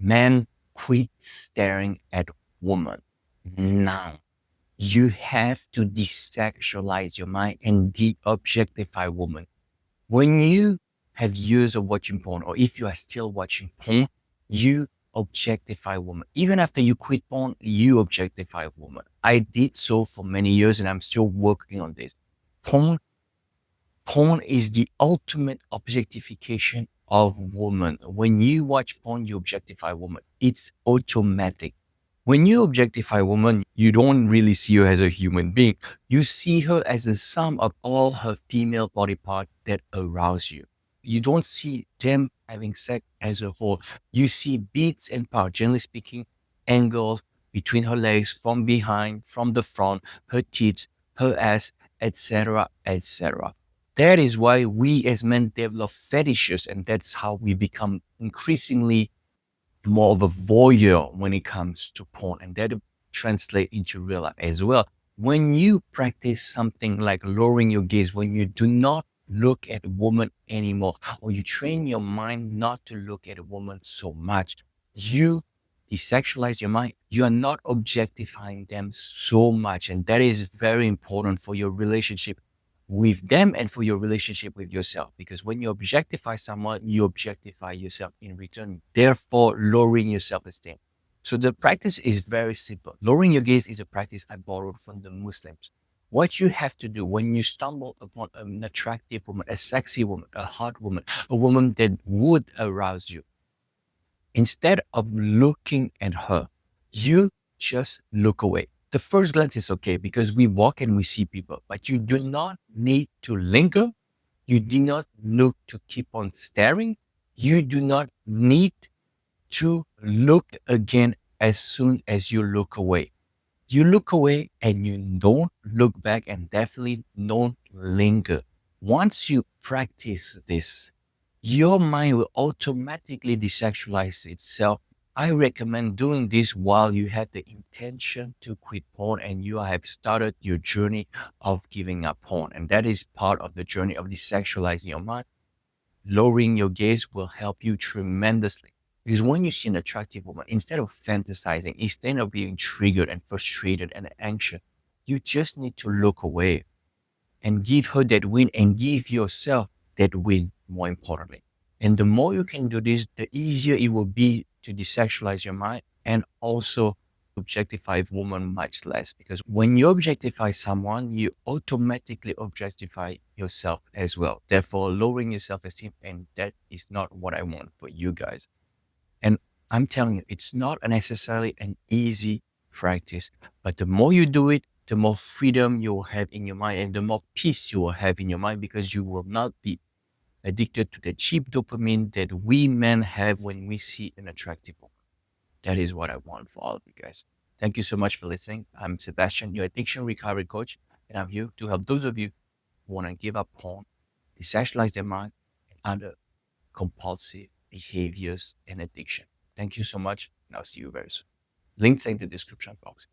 Men, quit staring at women now. You have to desexualize your mind and de-objectify women. When you have years of watching porn, or if you are still watching porn, you objectify women. Even after you quit porn, you objectify women. I did so for many years and I'm still working on this. Porn is the ultimate objectification of women. When you watch porn, you objectify women. It's automatic. When you objectify women, you don't really see her as a human being. You see her as a sum of all her female body parts that arouse you. You don't see them having sex as a whole. You see bits and parts, generally speaking, angles between her legs, from behind, from the front, her tits, her ass, etc., etc. That is why we as men develop fetishes, and that's how we become increasingly more of a voyeur when it comes to porn, and that translate into real life as well. When you practice something like lowering your gaze, when you do not look at a woman anymore, or you train your mind not to look at a woman so much, you desexualize your mind. You are not objectifying them so much, and that is very important for your relationship with them and for your relationship with yourself. Because when you objectify someone, you objectify yourself in return, therefore lowering your self-esteem. So the practice is very simple. Lowering your gaze is a practice I borrowed from the Muslims. What you have to do when you stumble upon an attractive woman, a sexy woman, a hot woman, a woman that would arouse you, instead of looking at her, you just look away. The first glance is okay because we walk and we see people, but you do not need to linger. You do not look to keep on staring. You do not need to look again as soon as you look away. You look away and you don't look back, and definitely don't linger. Once you practice this, your mind will automatically desexualize itself. I recommend doing this while you have the intention to quit porn and you have started your journey of giving up porn. And that is part of the journey of desexualizing your mind. Lowering your gaze will help you tremendously. Because when you see an attractive woman, instead of fantasizing, instead of being triggered and frustrated and anxious, you just need to look away and give her that win and give yourself that win, more importantly. And the more you can do this, the easier it will be to desexualize your mind and also objectify women much less. Because when you objectify someone, you automatically objectify yourself as well, therefore lowering your self-esteem. And that is not what I want for you guys. And I'm telling you, it's not necessarily an easy practice, but the more you do it, the more freedom you will have in your mind and the more peace you will have in your mind, because you will not be addicted to the cheap dopamine that we men have when we see an attractive woman. That is what I want for all of you guys. Thank you so much for listening. I'm Sebastian, your addiction recovery coach, and I'm here to help those of you who want to give up porn, desexualize their mind, and other compulsive behaviors and addiction. Thank you so much, and I'll see you very soon. Links in the description box.